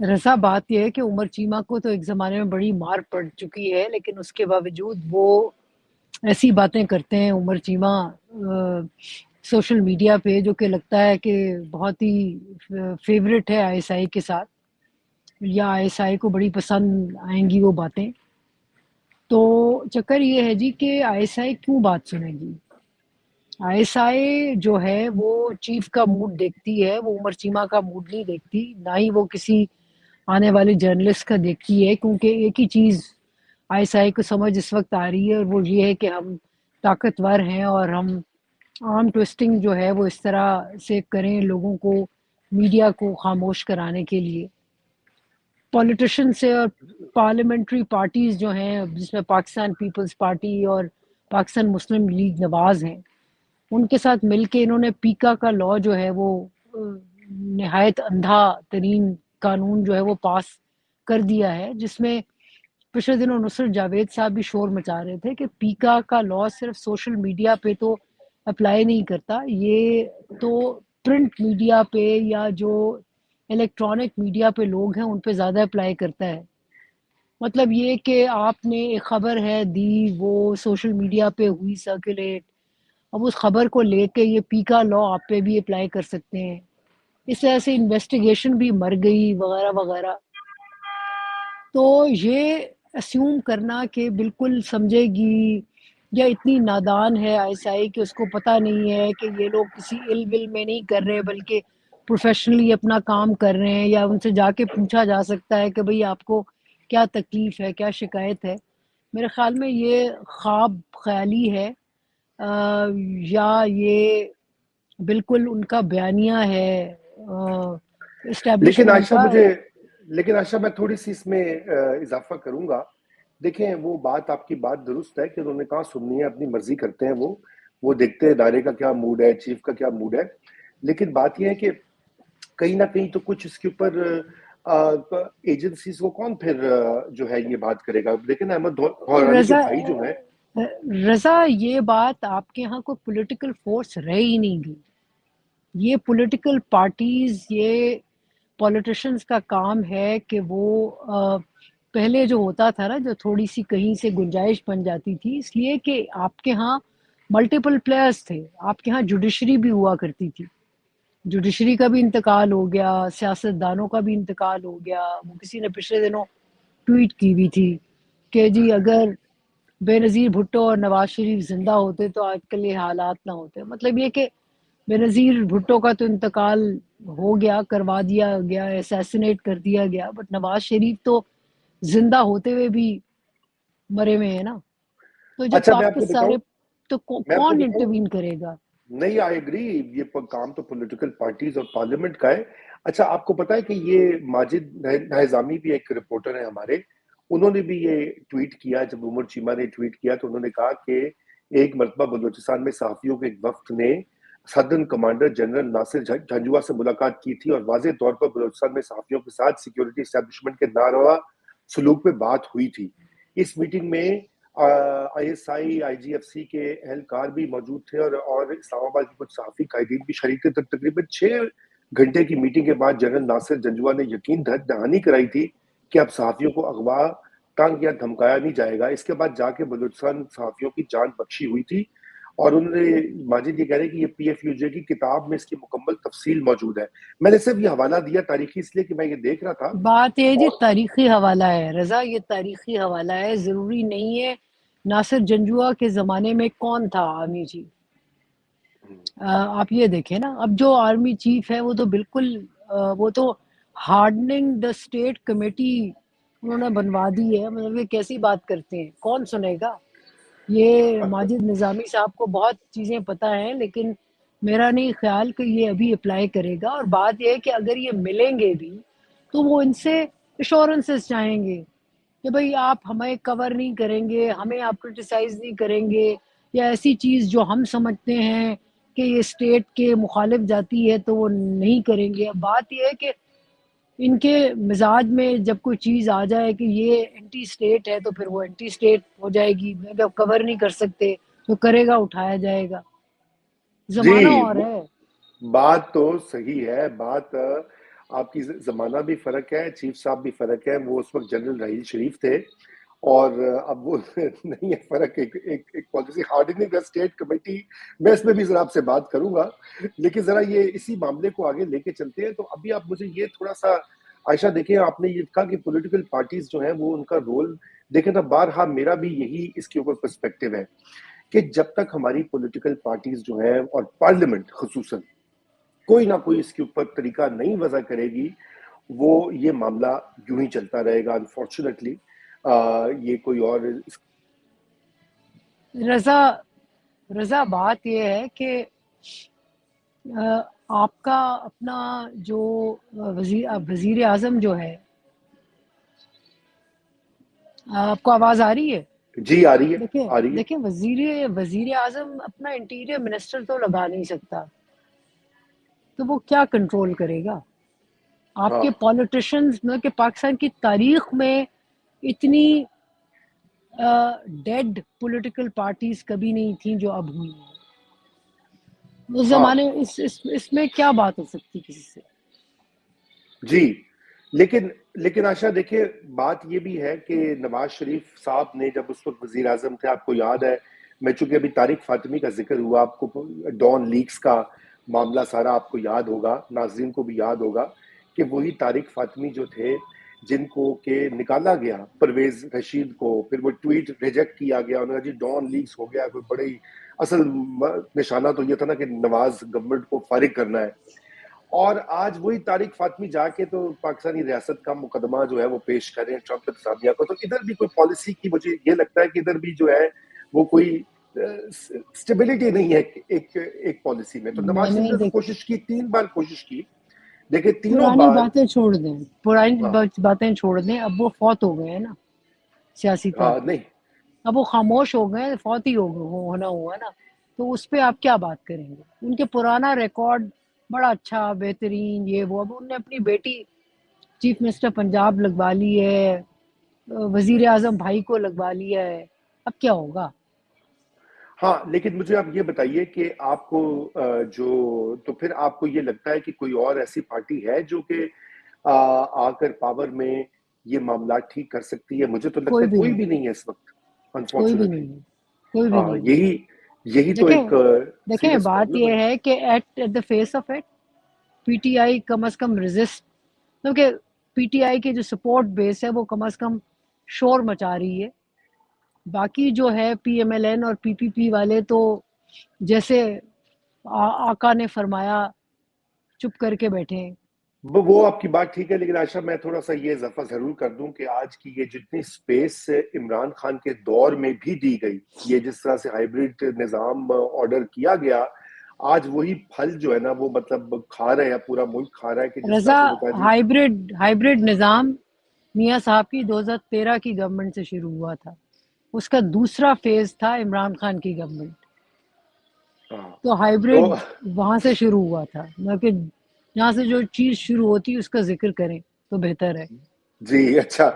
رضا بات یہ ہے کہ عمر چیمہ کو تو ایک زمانے میں بڑی مار پڑ چکی ہے، لیکن اس کے باوجود وہ ایسی باتیں کرتے ہیں عمر چیمہ سوشل میڈیا پہ، جو کہ لگتا ہے کہ بہت ہی فیوریٹ ہے آئی ایس آئی کے ساتھ، یا آئی ایس آئی کو بڑی پسند آئیں گی وہ باتیں. تو چکر یہ ہے جی کہ آئی ایس آئی کیوں بات سنے گی؟ آئی ایس آئی جو ہے وہ چیف کا موڈ دیکھتی ہے، وہ عمر چیمہ کا موڈ نہیں دیکھتی، نہ ہی وہ کسی آنے والے جرنلسٹ کا دیکھتی ہے، کیونکہ ایک ہی چیز آئی ایس آئی کو سمجھ اس وقت آ رہی ہے، اور وہ یہ ہے کہ ہم طاقتور ہیں اور ہم عام ٹوسٹنگ جو ہے وہ اس طرح سے کریں لوگوں کو، میڈیا کو خاموش کرانے کے لیے. پولیٹیشن سے اور پارلیمنٹری پارٹیز جو ہیں، جس میں پاکستان پیپلز پارٹی اور پاکستان مسلم لیگ نواز ہیں، ان کے ساتھ مل کے انہوں نے پیکا کا لا جو ہے وہ نہایت اندھا ترین قانون جو ہے وہ پاس کر دیا ہے، جس میں پچھلے دنوں نصرت جاوید صاحب بھی شور مچا رہے تھے کہ پیکا کا لا صرف سوشل میڈیا پہ تو اپلائی نہیں کرتا، یہ تو پرنٹ میڈیا پہ یا جو الیکٹرانک میڈیا پہ لوگ ہیں ان پہ زیادہ اپلائی کرتا ہے. مطلب یہ کہ آپ نے ایک خبر ہے دی، وہ سوشل میڈیا پہ ہوئی سرکولیٹ، اب اس خبر کو لے کے یہ پیکا لا آپ پہ بھی اپلائی کر سکتے ہیں. اس طرح سے انویسٹیگیشن بھی مر گئی وغیرہ وغیرہ. تو یہ اسیوم کرنا کہ بالکل سمجھے گی یا اتنی نادان ہے آئی ایس آئی کہ اس کو پتہ نہیں ہے کہ یہ لوگ کسی علم ول میں نہیں کر رہے بلکہ پروفیشنلی اپنا کام کر رہے ہیں، یا ان سے جا کے پوچھا جا سکتا ہے کہ بھئی آپ کو کیا تکلیف ہے، کیا شکایت ہے. میرے خیال میں یہ خواب خیالی ہے، یا یہ بالکل ان کا بیانیہ ہے لیکن اسٹیبلشمنٹ عائشہ کا. لیکن عائشہ میں تھوڑی سی اس میں اضافہ کروں گا. دیکھیں وہ بات آپ کی بات درست ہے کہ انہوں نے کہاں سننی ہے، اپنی مرضی کرتے ہیں، وہ دیکھتے ہیں ادارے کا کیا موڈ ہے، چیف کا کیا موڈ ہے. لیکن بات یہ ہے کہ کہیں نہ کہیں تو کچھ اس کے اوپر ایجنسیز کو کون پھر جو ہے یہ بات کرے گا. لیکن احمد حورانی کے رضا بھائی جو ہیں، رضا یہ بات آپ کے ہاں کوئی پولیٹیکل فورس رہ ہی نہیں گئی. یہ پولیٹیکل پارٹیز، یہ پولیٹیشنز کا کام ہے کہ وہ پہلے جو ہوتا تھا نا، جو تھوڑی سی کہیں سے گنجائش بن جاتی تھی، اس لیے کہ آپ کے ہاں ملٹیپل پلیئرز تھے، آپ کے ہاں جوڈیشری بھی ہوا کرتی تھی، جوڈیشری کا بھی انتقال ہو گیا، سیاست دانوں کا بھی انتقال ہو گیا. وہ کسی نے پچھلے دنوں ٹویٹ کی ہوئی تھی کہ جی اگر بے نظیر بھٹو اور نواز شریف زندہ ہوتے تو آج کل یہ حالات نہ ہوتے. مطلب یہ کہ بے نظیر بھٹو کا تو انتقال ہو گیا، کروا دیا گیا، اسیسینیٹ کر دیا گیا، بٹ نواز شریف تو زندہ ہوتے ہوئے بھی مرے ہوئے ہیں نا. تو جب اچھا واپس سارے تو میں آپ کو کون بتاؤں، انٹروین کرے گا؟ نہیں آئی اگری، یہ کام تو پولیٹیکل پارٹیز اور پارلیمنٹ کا ہے. اچھا آپ کو پتا ہے کہ یہ ماجد نظامی بھی ایک رپورٹر ہیں ہمارے، انہوں نے بھی یہ ٹویٹ کیا. جب عمر چیمہ نے ٹویٹ کیا تو انہوں نے کہا کہ ایک مرتبہ بلوچستان میں صحافیوں کے ایک وفد نے سدرن کمانڈر جنرل ناصر جھنجھوا سے ملاقات کی تھی، اور واضح طور پر بلوچستان میں صحافیوں کے ساتھ سیکیورٹی اسٹیبلشمنٹ کے ناروا سلوک پہ بات ہوئی تھی. اس میٹنگ میں I S I G F C کے اہلکار بھی موجود تھے، اور اسلام آباد کے کچھ صحافی قائدین بھی شریک تھے. تقریباً 6 گھنٹے کی میٹنگ کے بعد جنرل ناصر جھنجھوا نے یقین دہانی کرائی تھی کہ اب صحافیوں کو اغوا، تنگ یا دھمکایا نہیں جائے گا. اس کے بعد جا کے بلوچستان صحافیوں کی جان بخشی ہوئی تھی. اور انہوں نے ماجد یہ کہہ رہے ہیں کہ یہ پی ایف یو جے کی کتاب میں اس کی مکمل تفصیل موجود ہے. میں نے صرف یہ حوالہ دیا تاریخی اس لیے کہ میں یہ دیکھ رہا تھا. بات یہ جی تاریخی حوالہ ہے رضا، یہ تاریخی حوالہ ہے، ضروری نہیں ہے. ناصر جنجوا کے زمانے میں کون تھا آرمی چیف؟ آپ یہ دیکھیں نا، اب جو آرمی چیف ہے وہ تو بالکل وہ تو ہارڈننگ دا اسٹیٹ کمیٹی انہوں نے بنوا دی ہے. مطلب یہ کیسی بات کرتے ہیں، کون سنے گا؟ یہ ماجد نظامی صاحب کو بہت چیزیں پتہ ہیں، لیکن میرا نہیں خیال کہ یہ ابھی اپلائی کرے گا. اور بات یہ ہے کہ اگر یہ ملیں گے بھی تو وہ ان سے ایشورنسز چاہیں گے کہ بھئی آپ ہمیں کور نہیں کریں گے، ہمیں آپ کرٹیسائز نہیں کریں گے، یا ایسی چیز جو ہم سمجھتے ہیں کہ یہ اسٹیٹ کے مخالف جاتی ہے تو وہ نہیں کریں گے. اب بات یہ ہے کہ ان کے مزاج میں جب کوئی چیز آ جائے کہ یہ اینٹی اسٹیٹ ہے تو پھر وہ اینٹی اسٹیٹ ہو جائے گی. جب کور نہیں کر سکتے تو کرے گا، اٹھایا جائے گا. زمانہ جی اور ہے. بات تو صحیح ہے. بات آپ کی زمانہ بھی فرق ہے، چیف صاحب بھی فرق ہے، وہ اس وقت جنرل راحیل شریف تھے اور اب وہ نہیں ہے فرق، ایک پالیسی ہارڈننگ کا اسٹیٹ کمیٹی، میں اس میں بھی ذرا آپ سے بات کروں گا، لیکن ذرا یہ اسی معاملے کو آگے لے کے چلتے ہیں. تو ابھی آپ مجھے یہ تھوڑا سا عائشہ دیکھیں، آپ نے یہ کہا کہ پولیٹیکل پارٹیز جو ہیں وہ ان کا رول دیکھیں نا، بارہا میرا بھی یہی اس کے اوپر پرسپیکٹو ہے کہ جب تک ہماری پولیٹیکل پارٹیز جو ہیں اور پارلیمنٹ خصوصاً کوئی نہ کوئی اس کے اوپر طریقہ نہیں وضع کرے گی، وہ یہ معاملہ یوں ہی چلتا رہے گا. انفارچونیٹلی یہ کوئی اور رضا بات یہ ہے کہ آپ کا اپنا جو وزیر اعظم جو ہے، آپ کو آواز آ رہی ہے؟ جی آ رہی ہے، آ رہی ہے. دیکھیں وزیر اعظم اپنا انٹیریئر منسٹر تو لگا نہیں سکتا، تو وہ کیا کنٹرول کرے گا؟ آپ ہاں کے پولیٹیشنز میں کہ پاکستان کی تاریخ میں اتنی ڈیڈ پولیٹیکل پارٹیز کبھی نہیں تھیں جو اب ہوئی ہیں. اس ہاں زمانے اس میں کیا بات ہو سکتی کسی سے؟ جی، لیکن آشا دیکھیں بات یہ بھی ہے کہ نواز شریف صاحب نے جب اس وقت وزیر اعظم تھے، آپ کو یاد ہے، میں چونکہ ابھی طارق فاطمی کا ذکر ہوا، آپ کو ڈان لیکس کا معاملہ سارا آپ کو یاد ہوگا، ناظرین کو بھی یاد ہوگا کہ وہی طارق فاطمی جو تھے جن کو کہ نکالا گیا پرویز رشید کو، پھر وہ ٹویٹ ریجیکٹ کیا گیا، انہوں نے جی ڈان لیکس ہو گیا، کوئی بڑے اصل نشانہ تو یہ تھا نا کہ نواز گورنمنٹ کو فارغ کرنا ہے. اور آج وہی طارق فاطمی جا کے تو پاکستانی ریاست کا مقدمہ جو ہے وہ پیش کریں ٹرمپ انتظامیہ کو. تو ادھر بھی کوئی پالیسی کی مجھے یہ لگتا ہے کہ ادھر بھی جو ہے وہ کوئی اسٹیبلٹی نہیں ہے ایک پالیسی میں. تو میں نواز شریف نے نے تو کوشش کی، 3 بار کوشش کی، دیکھیں تینوں پرانی بار. باتیں چھوڑ دیں، پرانی ہاں باتیں چھوڑ دیں، اب وہ فوت ہو گئے ہیں نا سیاسی طور ہاں پہ، نہیں اب وہ خاموش ہو گئے، فوت ہی ہونا ہوا نا، تو اس پہ آپ کیا بات کریں گے؟ ان کے پرانا ریکارڈ بڑا اچھا بہترین یہ وہ، اب انہوں نے اپنی بیٹی چیف منسٹر پنجاب لگوا لی ہے، وزیر اعظم بھائی کو لگوا لیا ہے، اب کیا ہوگا؟ ہاں لیکن مجھے آپ یہ بتائیے کہ آپ کو جو تو پھر آپ کو یہ لگتا ہے کہ کوئی اور ایسی پارٹی ہے جو کہ آ کر پاور میں یہ معاملات ٹھیک کر سکتی ہے؟ مجھے تو لگتا کوئی ہے بھی کوئی نہیں، بھی نہیں ہے اس وقت، کوئی بھی انفارچونیٹلی. نہیں ہے، کوئی بھی ہاں نہیں ہے. یہی تو دیکھیں ایک دیکھیں سیریس بات پرابلم ہے. یہ ہے کہ at the face of it P T I کم از کم ریزسٹ، کیونکہ پی ٹی آئی کی جو سپورٹ بیس ہے وہ کم از کم شور مچا رہی ہے. باقی جو ہے پی ایم ایل این اور پی پی پی والے تو جیسے آقا نے فرمایا چپ کر کے بیٹھے ہیں. وہ آپ کی بات ٹھیک ہے، لیکن عائشہ میں تھوڑا سا یہ اضافہ ضرور کر دوں کہ آج کی یہ جتنی سپیس عمران خان کے دور میں بھی دی گئی، یہ جس طرح سے ہائیبریڈ نظام آرڈر کیا گیا، آج وہی پھل جو ہے نا وہ مطلب کھا رہے ہیں، پورا ملک کھا رہا ہے کہ جس طرح رضا سے وہ کہا جی. ہائیبریڈ نظام میاں صاحب کی 2013 کی گورنمنٹ سے شروع ہوا تھا، اس کا دوسرا فیز تھا عمران خان کی گورنمنٹ، ہاں تو تو ہائیبریڈ وہاں سے شروع ہوا تھا. کہ جہاں سے جو چیز شروع ہوتی ہے اس کا ذکر کریں تو بہتر ہے. جی اچھا